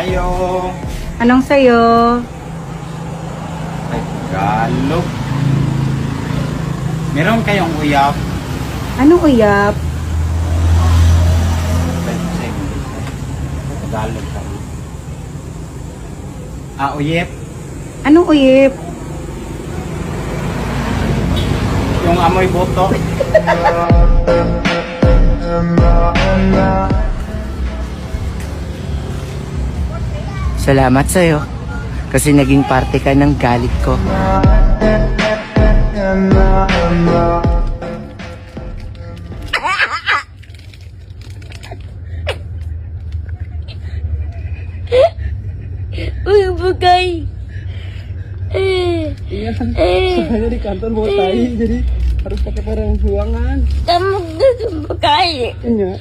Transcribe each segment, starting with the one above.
Sayo. Anong sayo? Tagalog. Meron kayong uyap? Anong uyap? Tagalog ka. Uyip. Anong uyip? Yung amoy boto. Salamat sa'yo. Kasi naging parte ka ng galit ko. Uy, bagay. Jadi kantor bawa tai, jadi harus pakai barang buangan. Kamu gak bagay. Iya.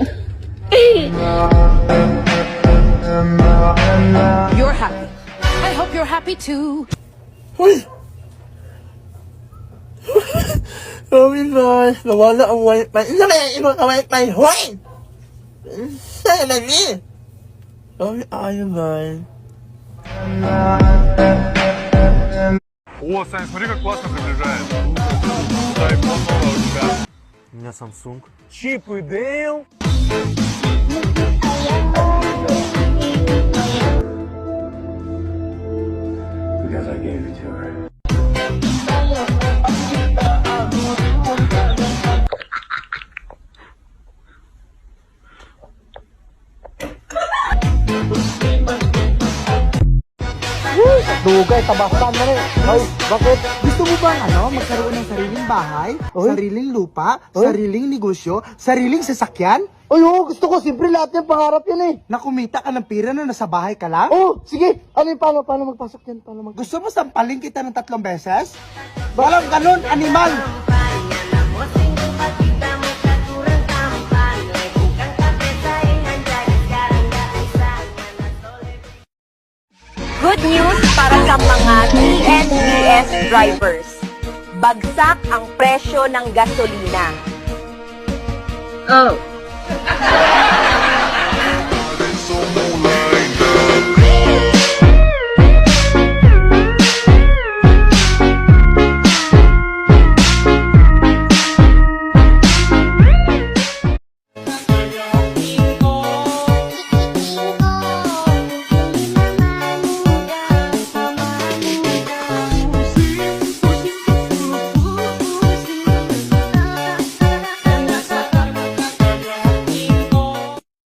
You're happy. I hope you're happy too. Kami ba, nawala ang wifi. Isa kaya ibang ka wifi. Hoy! Sa'yo lang eh. Kami ayaw ba? おおさんそれが壊したくれるじゃないだいぶ物が売るが Minha Samsung. Tipo, deu. Because I gave it to her. Dugay, tabasan na rin. Ay, bakit? Gusto mo bang magkaroon ng sariling bahay, sariling lupa, sariling negosyo, sariling sasakyan? Ay, oo, gusto ko. Siyempre lahat yan, pangarap yan eh. Na kumita ka ng pira na nasa bahay ka lang? Oh, sige. Ano yung paano magpasok yan? Gusto mo sampalin kita ng 3 beses? Walang ganun, animal! Good news para sa mga TNBS drivers. Bagsak ang presyo ng gasolina. Oh.